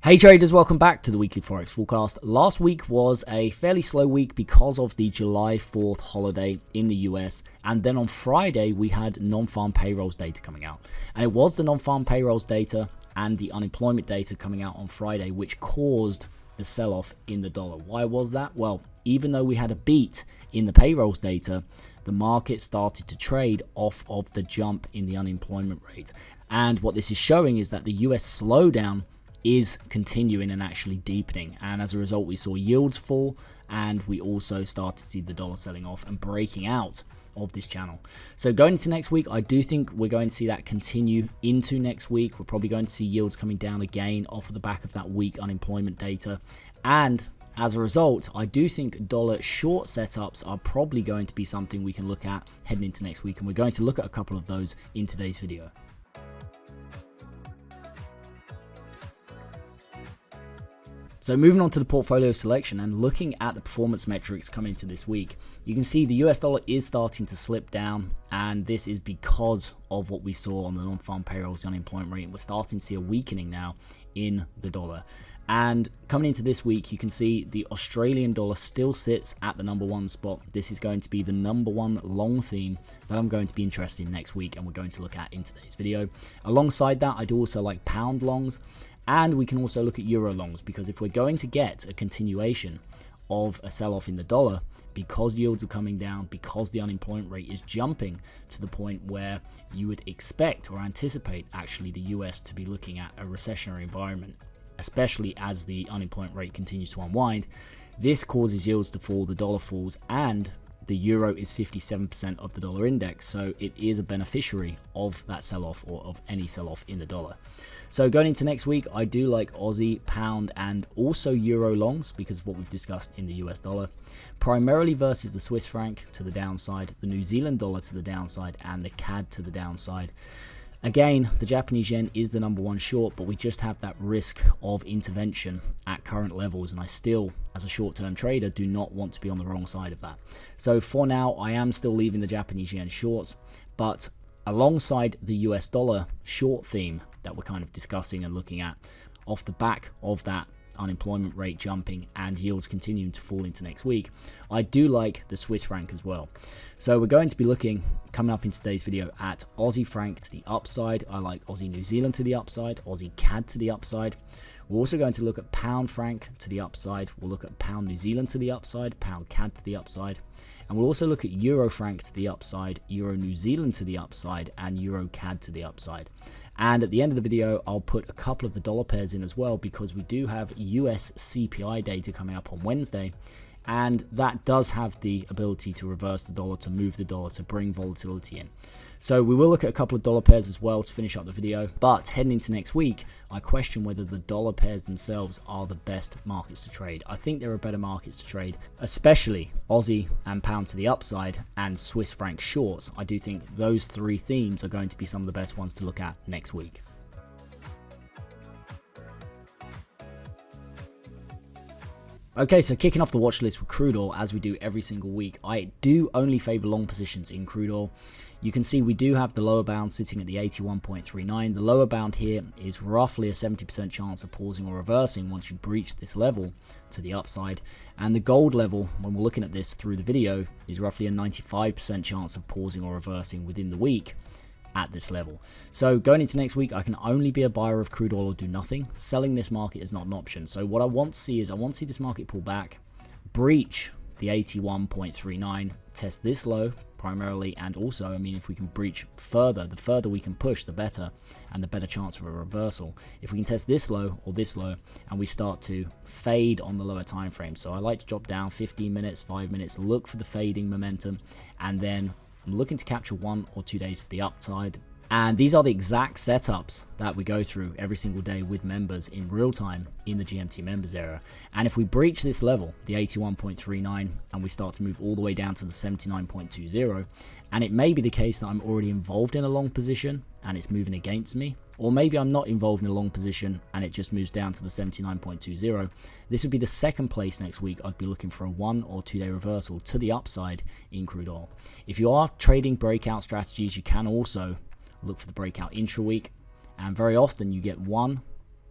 Hey traders, welcome back to the weekly Forex Forecast. Last week was a fairly slow week because of the July 4th holiday in the US, and then on Friday we had non-farm payrolls data coming out. And it was the non-farm payrolls data and the unemployment data coming out on Friday which caused the sell-off in the dollar. Why was that? Well, even though we had a beat in the payrolls data, the market started to trade off of the jump in the unemployment rate. And what this is showing is that the US slowdown is continuing and actually deepening, and as a result we saw yields fall, and we also started to see the dollar selling off and breaking out of this channel. So going into next week, I do think we're going to see that continue into next week. We're probably going to see yields coming down again off of the back of that weak unemployment data, and as a result, I do think dollar short setups are probably going to be something we can look at heading into next week, and we're going to look at a couple of those in today's video. So moving on to the portfolio selection and looking at the performance metrics coming into this week, you can see the US dollar is starting to slip down, and this is because of what we saw on the non-farm payrolls, the unemployment rate, and we're starting to see a weakening now in the dollar. And coming into this week, you can see the Australian dollar still sits at the #1 spot. This is going to be the #1 long theme that I'm going to be interested in next week, and we're going to look at in today's video. Alongside that, I do also like pound longs, and we can also look at euro longs, because if we're going to get a continuation of a sell-off in the dollar, because yields are coming down, because the unemployment rate is jumping to the point where you would expect or anticipate actually the US to be looking at a recessionary environment, especially as the unemployment rate continues to unwind, this causes yields to fall, the dollar falls, and the euro is 57% of the dollar index, so it is a beneficiary of that sell-off, or of any sell-off in the dollar. So going into next week, I do like Aussie, pound, and also euro longs because of what we've discussed in the US dollar, primarily versus the Swiss franc to the downside, the New Zealand dollar to the downside, and the CAD to the downside. Again, the Japanese yen is the #1 short, but we just have that risk of intervention at current levels, and I still, as a short-term trader, do not want to be on the wrong side of that. So for now, I am still leaving the Japanese yen shorts, but alongside the US dollar short theme that we're kind of discussing and looking at off the back of that unemployment rate jumping and yields continuing to fall into next week, I do like the Swiss franc as well. So we're going to be looking, coming up in today's video, at Aussie franc to the upside. I like Aussie New Zealand to the upside, Aussie CAD to the upside. We're also going to look at pound franc to the upside. We'll look at pound New Zealand to the upside, pound CAD to the upside. And we'll also look at euro franc to the upside, euro New Zealand to the upside, and euro CAD to the upside. And at the end of the video, I'll put a couple of the dollar pairs in as well, because we do have US CPI data coming up on Wednesday, and that does have the ability to reverse the dollar, to move the dollar, to bring volatility in. So we will look at a couple of dollar pairs as well to finish up the video, but heading into next week, I question whether the dollar pairs themselves are the best markets to trade. I think there are better markets to trade, especially Aussie and pound to the upside and Swiss franc shorts. I do think those three themes are going to be some of the best ones to look at next week. Okay, so kicking off the watch list with crude oil, as we do every single week, I do only favor long positions in crude oil. You can see we do have the lower bound sitting at the 81.39. The lower bound here is roughly a 70% chance of pausing or reversing once you breach this level to the upside. And the gold level, when we're looking at this through the video, is roughly a 95% chance of pausing or reversing within the week at this level. So going into next week, I can only be a buyer of crude oil or do nothing. Selling this market is not an option. So what I want to see is, I want to see this market pull back, breach the 81.39, test this low primarily, and also, I mean, if we can breach further, the further we can push, the better, and the better chance of a reversal. If we can test this low or this low, and we start to fade on the lower time frame. So I like to drop down 15 minutes, 5 minutes, look for the fading momentum, and then I'm looking to capture 1 or 2 days to the upside. And these are the exact setups that we go through every single day with members in real time in the GMT members area. And if we breach this level, the 81.39, and we start to move all the way down to the 79.20, and it may be the case that I'm already involved in a long position and it's moving against me, or maybe I'm not involved in a long position and it just moves down to the 79.20, this would be the second place next week. I'd be looking for a 1 or 2 day reversal to the upside in crude oil. If you are trading breakout strategies, you can also look for the breakout intra-week, and very often you get 1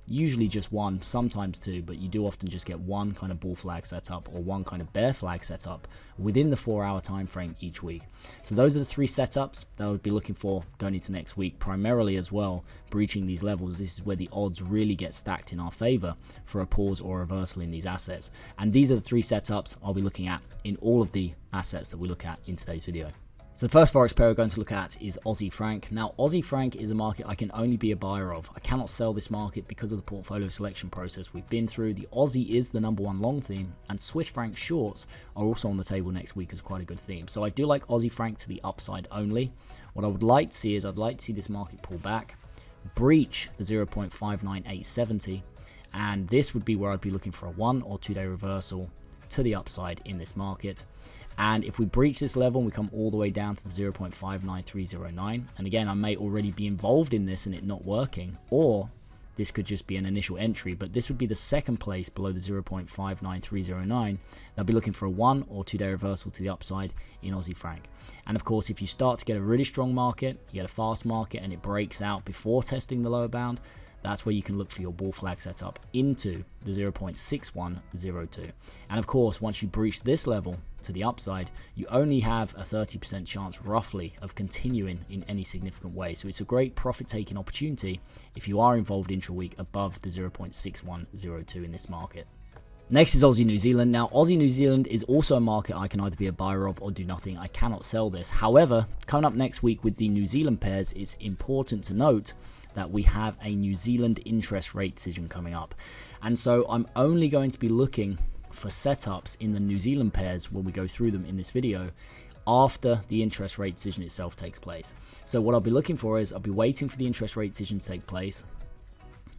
usually just one, sometimes two, but you do often just get one kind of bull flag setup or one kind of bear flag setup within the 4-hour time frame each week. So those are the 3 setups that I would be looking for going into next week, primarily as well breaching these levels. This is where the odds really get stacked in our favor for a pause or reversal in these assets. And these are the 3 setups I'll be looking at in all of the assets that we look at in today's video. So the first Forex pair we're going to look at is Aussie Franc. Now, Aussie Franc is a market I can only be a buyer of. I cannot sell this market because of the portfolio selection process we've been through. The Aussie is the #1 long theme, and Swiss franc shorts are also on the table next week as quite a good theme. So I do like Aussie Franc to the upside only. What I would like to see is I'd like to see this market pull back, breach the 0.59870, and this would be where I'd be looking for a 1 or 2 day reversal to the upside in this market. And if we breach this level and we come all the way down to the 0.59309, and again, I may already be involved in this and it not working, or this could just be an initial entry, but this would be the second place below the 0.59309. They'll be looking for a 1 or 2 day reversal to the upside in Aussie Franc. And of course, if you start to get a really strong market, you get a fast market and it breaks out before testing the lower bound, that's where you can look for your bull flag setup into the 0.6102. And of course, once you breach this level to the upside, you only have a 30% chance roughly of continuing in any significant way. So it's a great profit taking opportunity if you are involved intra-week above the 0.6102 in this market. Next is Aussie New Zealand. Now, Aussie New Zealand is also a market I can either be a buyer of or do nothing. I cannot sell this. However, coming up next week with the New Zealand pairs, it's important to note that we have a New Zealand interest rate decision coming up. And so I'm only going to be looking for setups in the New Zealand pairs when we go through them in this video after the interest rate decision itself takes place. So what I'll be looking for is I'll be waiting for the interest rate decision to take place.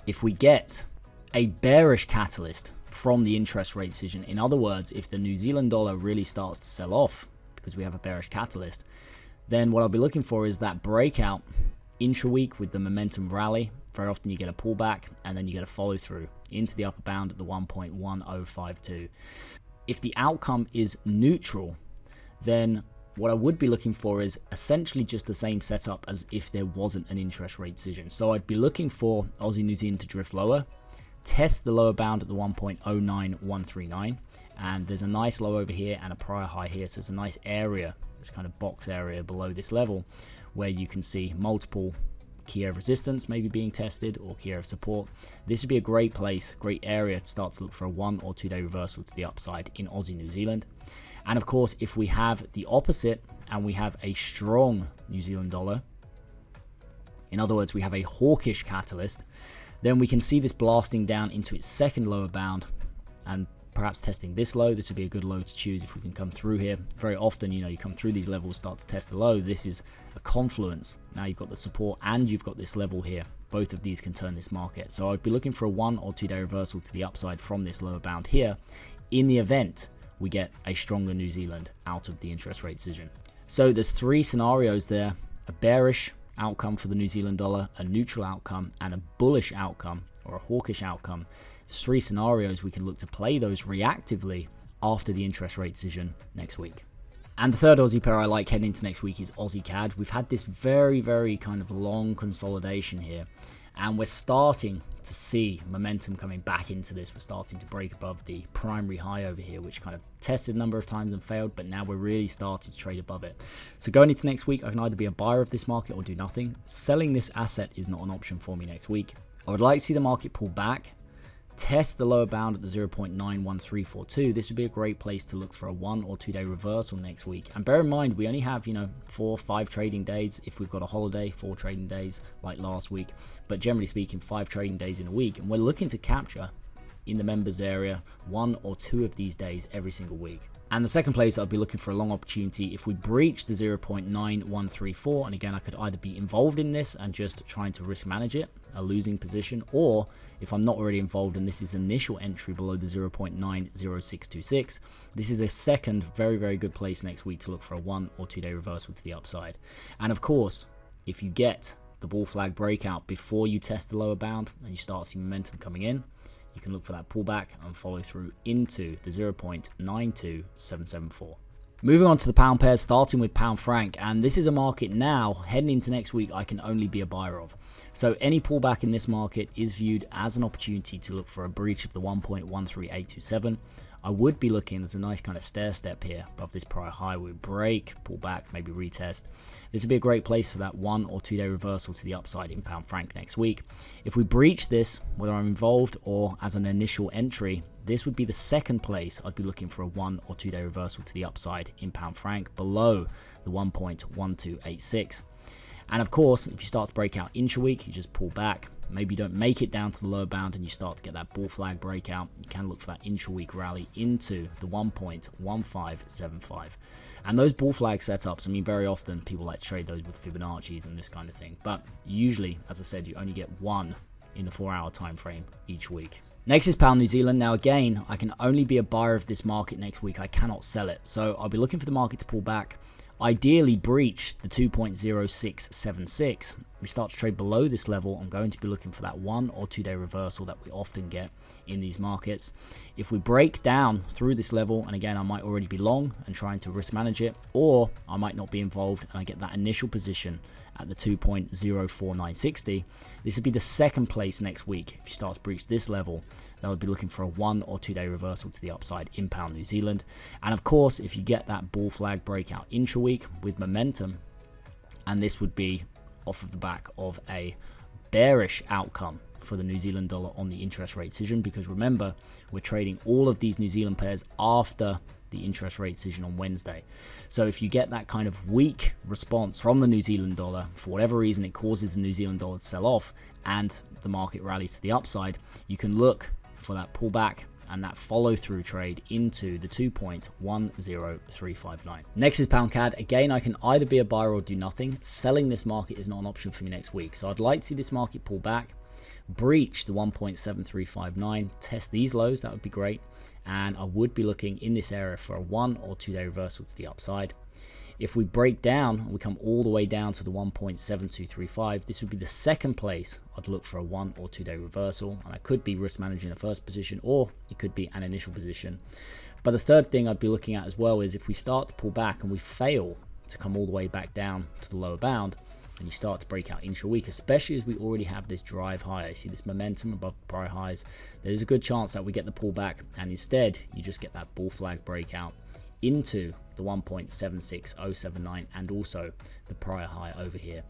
If we get a bearish catalyst from the interest rate decision, in other words, if the New Zealand dollar really starts to sell off because we have a bearish catalyst, then what I'll be looking for is that breakout intra-week with the momentum rally. Very often you get a pullback and then you get a follow through into the upper bound at the 1.1052. If the outcome is neutral, then what I would be looking for is essentially just the same setup as if there wasn't an interest rate decision. So I'd be looking for Aussie New Zealand to drift lower, test the lower bound at the 1.09139, and there's a nice low over here and a prior high here, so it's a nice area, this kind of box area below this level, where you can see multiple key area of resistance maybe being tested or key area of support. This would be a great place, great area to start to look for a 1 or 2 day reversal to the upside in Aussie New Zealand. And of course, if we have the opposite and we have a strong New Zealand dollar, in other words, we have a hawkish catalyst, then we can see this blasting down into its second lower bound and perhaps testing this low. This would be a good low to choose if we can come through here. Very often, you come through these levels, start to test the low. This is a confluence. Now you've got the support and you've got this level here. Both of these can turn this market. So I'd be looking for a 1 or 2 day reversal to the upside from this lower bound here in the event we get a stronger New Zealand out of the interest rate decision. So there's 3 scenarios there: a bearish outcome for the New Zealand dollar, a neutral outcome, and a bullish outcome or a hawkish outcome. There's 3 scenarios. We can look to play those reactively after the interest rate decision next week. And the third Aussie pair I like heading into next week is Aussie CAD. We've had this very, very kind of long consolidation here, and we're starting to see momentum coming back into this. We're starting to break above the primary high over here, which kind of tested a number of times and failed, but now we're really starting to trade above it. So going into next week, I can either be a buyer of this market or do nothing. Selling this asset is not an option for me next week. I would like to see the market pull back, test the lower bound at the 0.91342. This would be a great place to look for a 1 or 2 day reversal next week. And bear in mind, we only have 4 or 5 trading days. If we've got a holiday, 4 trading days like last week, but generally speaking 5 trading days in a week, and we're looking to capture in the members area 1 or 2 of these days every single week. And the second place, I'd be looking for a long opportunity if we breach the 0.9134, and again, I could either be involved in this and just trying to risk manage it, a losing position, or if I'm not already involved and this is initial entry below the 0.90626, this is a second very, very good place next week to look for a 1 or 2 day reversal to the upside. And of course, if you get the bull flag breakout before you test the lower bound and you start seeing momentum coming in, you can look for that pullback and follow through into the 0.92774. Moving on to the pound pairs, starting with pound franc, and this is a market now heading into next week I can only be a buyer of. So any pullback in this market is viewed as an opportunity to look for a breach of the 1.13827. I would be looking, there's a nice kind of stair step here above this prior high. We break, pull back, maybe retest. This would be a great place for that 1 or 2 day reversal to the upside in pound franc next week. If we breach this, whether I'm involved or as an initial entry, this would be the second place I'd be looking for a 1 or 2 day reversal to the upside in pound franc below the 1.1286. And of course, if you start to break out intra-week, you just pull back. Maybe you don't make it down to the lower bound and you start to get that bull flag breakout. You can look for that intra-week rally into the 1.1575. And those bull flag setups, I mean, very often people like to trade those with Fibonacci's and this kind of thing. But usually, as I said, you only get one in the 4-hour time frame each week. Next is pound New Zealand. Now again, I can only be a buyer of this market next week. I cannot sell it. So I'll be looking for the market to pull back. Ideally breach the 2.0676. We start to trade below this level, I'm going to be looking for that 1 or 2 day reversal that we often get in these markets. If we break down through this level, and again I might already be long and trying to risk manage it, or I might not be involved and I get that initial position at the 2.04960, this would be the second place next week. If you start to breach this level, that would be looking for a 1 or 2 day reversal to the upside in pound New Zealand. And of course, if you get that bull flag breakout intra-week with momentum, and this would be off of the back of a bearish outcome for the New Zealand dollar on the interest rate decision, because remember, we're trading all of these New Zealand pairs after the interest rate decision on Wednesday. So if you get that kind of weak response from the New Zealand dollar, for whatever reason it causes the New Zealand dollar to sell off and the market rallies to the upside, you can look for that pullback and that follow through trade into the 2.10359. Next is pound CAD. Again, I can either be a buyer or do nothing. Selling this market is not an option for me next week. So I'd like to see this market pull back, breach the 1.7359, test these lows, that would be great. And I would be looking in this area for a 1 or 2 day reversal to the upside. If we break down, we come all the way down to the 1.7235, this would be the second place I'd look for a 1 or 2 day reversal, and I could be risk managing a first position, or it could be an initial position. But the third thing I'd be looking at as well is if we start to pull back and we fail to come all the way back down to the lower bound, and you start to break out intra-week, especially as we already have this drive high, I see this momentum above prior highs, there's a good chance that we get the pullback, and instead you just get that bull flag breakout into the 1.76079 and also the prior high over here.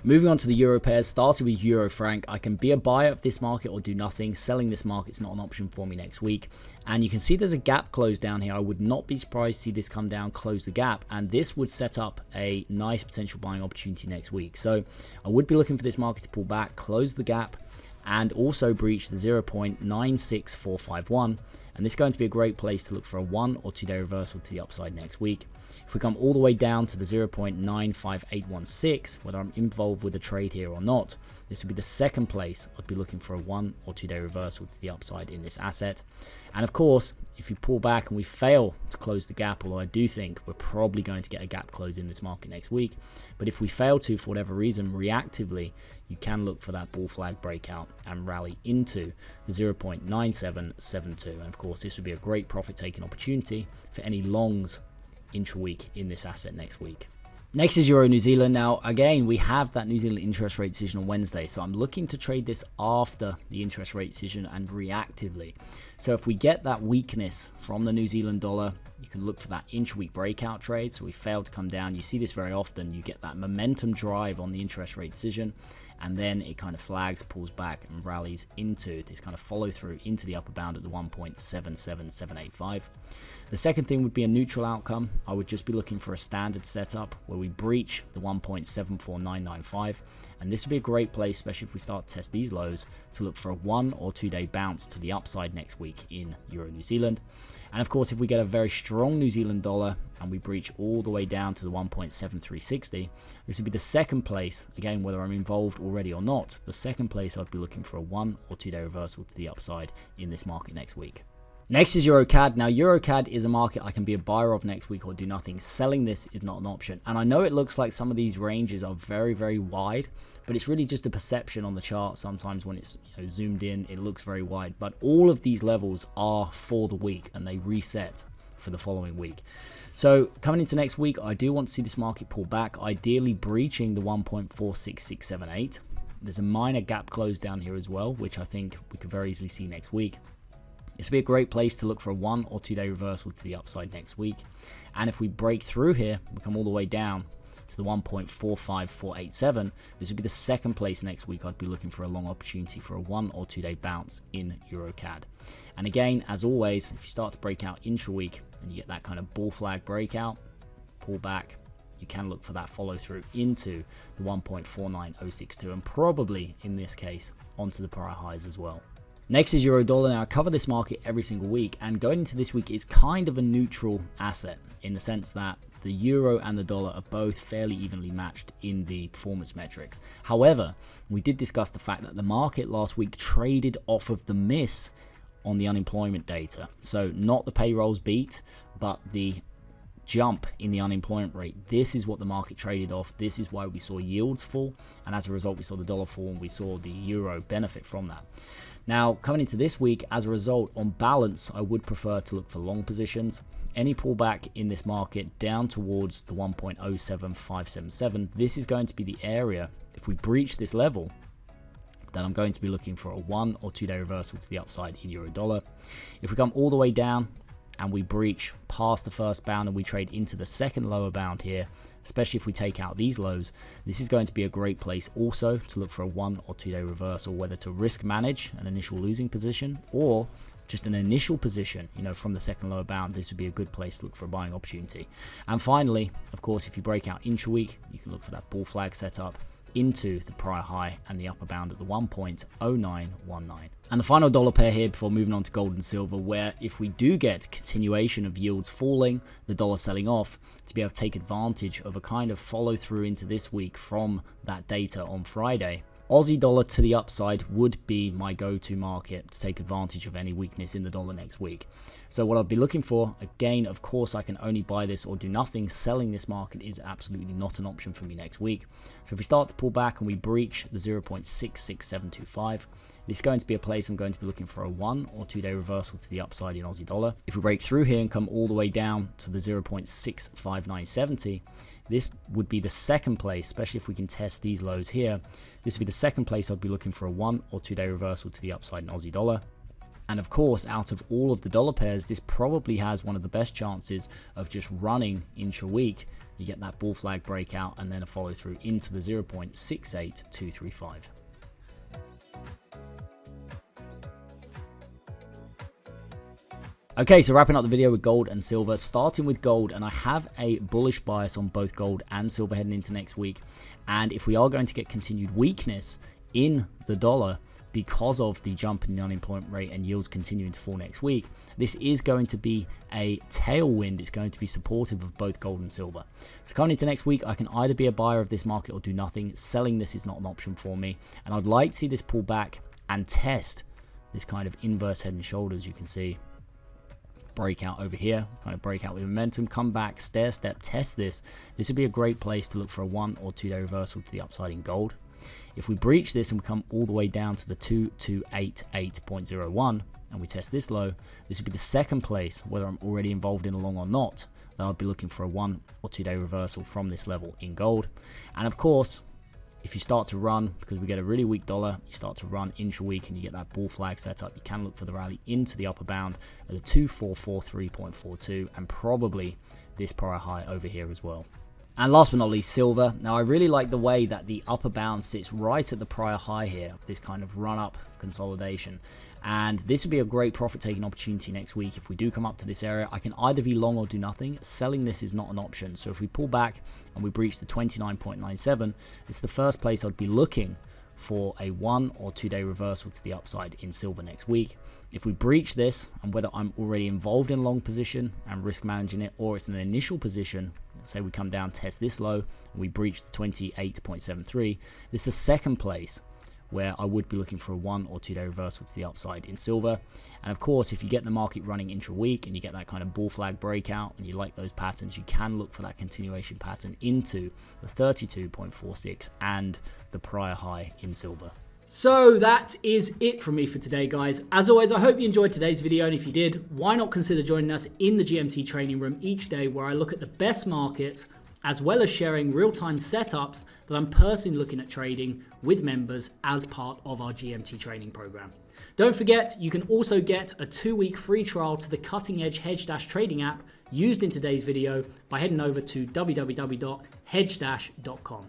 Moving on to the euro pairs, starting with euro franc, I can be a buyer of this market or do nothing. Selling this market is not an option for me next week. And you can see there's a gap close down here. I would not be surprised to see this come down, close the gap, and this would set up a nice potential buying opportunity next week. So I would be looking for this market to pull back, close the gap, and also breach the 0.96451. And this is going to be a great place to look for a 1 or 2 day reversal to the upside next week. If we come all the way down to the 0.95816, whether I'm involved with a trade here or not, this would be the second place I'd be looking for a 1 or 2 day reversal to the upside in this asset. And of course, if you pull back and we fail to close the gap, although I do think we're probably going to get a gap close in this market next week, but if we fail to, for whatever reason, reactively, you can look for that bull flag breakout and rally into the 0.9772. And of course, this would be a great profit taking opportunity for any longs intra-week in this asset next week. Next is Euro New Zealand. Now, again, we have that New Zealand interest rate decision on Wednesday, so I'm looking to trade this after the interest rate decision and reactively. So if we get that weakness from the New Zealand dollar, you can look for that intra-week breakout trade. So we failed to come down. You see this very often. You get that momentum drive on the interest rate decision, and then it kind of flags, pulls back, and rallies into this kind of follow through into the upper bound at the 1.77785. The second thing would be a neutral outcome. I would just be looking for a standard setup where we breach the 1.74995, and this would be a great place, especially if we start to test these lows, to look for a 1 or 2 day bounce to the upside next week in Euro New Zealand. And of course, if we get a very strong New Zealand dollar and we breach all the way down to the 1.7360, this would be the second place, again, whether I'm involved already or not, the second place I'd be looking for a 1 or 2 day reversal to the upside in this market next week. Next is EurCad. Now, EurCad is a market I can be a buyer of next week or do nothing. Selling this is not an option. And I know it looks like some of these ranges are very, very wide, but it's really just a perception on the chart. Sometimes when it's zoomed in, it looks very wide. But all of these levels are for the week and they reset for the following week. So coming into next week, I do want to see this market pull back, ideally breaching the 1.46678. There's a minor gap close down here as well, which I think we could very easily see next week. This would be a great place to look for a 1 or 2 day reversal to the upside next week. And if we break through here, we come all the way down to the 1.45487, this would be the second place next week I'd be looking for a long opportunity for a 1 or 2 day bounce in EurCad. And again, as always, if you start to break out intra-week and you get that kind of bull flag breakout, pull back, you can look for that follow through into the 1.49062 and probably in this case onto the prior highs as well. Next is euro dollar. Now I cover this market every single week, and going into this week is kind of a neutral asset in the sense that the euro and the dollar are both fairly evenly matched in the performance metrics. However, we did discuss the fact that the market last week traded off of the miss on the unemployment data. So not the payrolls beat, but the jump in the unemployment rate. This is what the market traded off. This is why we saw yields fall, and as a result we saw the dollar fall and we saw the euro benefit from that. Now coming into this week, as a result, on balance I would prefer to look for long positions. Any pullback in this market down towards the 1.07577, this is going to be the area, if we breach this level, that I'm going to be looking for a 1 or 2 day reversal to the upside in euro dollar. If we come all the way down and we breach past the first bound and we trade into the second lower bound here, especially if we take out these lows, this is going to be a great place also to look for a 1 or 2 day reversal, whether to risk manage an initial losing position or just an initial position, you know, from the second lower bound. This would be a good place to look for a buying opportunity. And finally, of course, if you break out intra-week, you can look for that bull flag setup into the prior high and the upper bound at the 1.0919. And the final dollar pair here before moving on to gold and silver, where if we do get continuation of yields falling, the dollar selling off, to be able to take advantage of a kind of follow through into this week from that data on Friday, Aussie dollar to the upside would be my go-to market to take advantage of any weakness in the dollar next week. So what I'd be looking for, again, of course, I can only buy this or do nothing. Selling this market is absolutely not an option for me next week. So if we start to pull back and we breach the 0.66725, this is going to be a place I'm going to be looking for a 1 or 2 day reversal to the upside in Aussie dollar. If we break through here and come all the way down to the 0.65970, this would be the second place, especially if we can test these lows here. This would be the second place I'd be looking for a 1 or 2 day reversal to the upside in Aussie dollar. And of course, out of all of the dollar pairs, this probably has one of the best chances of just running intra-week. You get that bull flag breakout and then a follow through into the 0.68235. Okay, so wrapping up the video with gold and silver, starting with gold, and I have a bullish bias on both gold and silver heading into next week. And if we are going to get continued weakness in the dollar because of the jump in the unemployment rate and yields continuing to fall next week, this is going to be a tailwind. It's going to be supportive of both gold and silver. So coming into next week, I can either be a buyer of this market or do nothing. Selling this is not an option for me, and I'd like to see this pull back and test this kind of inverse head and shoulders. You can see breakout over here, kind of breakout with momentum, come back, stair step, test this. This would be a great place to look for a 1 or 2 day reversal to the upside in gold. If we breach this and we come all the way down to the 2288.01 and we test this low, this would be the second place, whether I'm already involved in a long or not, that I'd be looking for a 1 or 2 day reversal from this level in gold. And of course, if you start to run, because we get a really weak dollar, you start to run intra-week and you get that bull flag set up, you can look for the rally into the upper bound at the 2443.42 and probably this prior high over here as well. And last but not least, silver. Now I really like the way that the upper bound sits right at the prior high here, this kind of run up consolidation. And this would be a great profit taking opportunity next week. If we do come up to this area, I can either be long or do nothing. Selling this is not an option. So if we pull back and we breach the 29.97, it's the first place I'd be looking for a 1 or 2 day reversal to the upside in silver next week. If we breach this, and whether I'm already involved in a long position and risk managing it, or it's an initial position, say we come down, test this low, and we breach the 28.73, this is the second place where I would be looking for a 1 or 2 day reversal to the upside in silver. And of course, if you get the market running intra-week and you get that kind of bull flag breakout and you like those patterns, you can look for that continuation pattern into the 32.46 and the prior high in silver. So that is it from me for today, guys. As always, I hope you enjoyed today's video, and if you did, why not consider joining us in the GMT training room each day, where I look at the best markets as well as sharing real-time setups that I'm personally looking at trading with members as part of our GMT training program. Don't forget, you can also get a 2-week free trial to the cutting-edge hedge-trading app used in today's video by heading over to www.hedge-.com.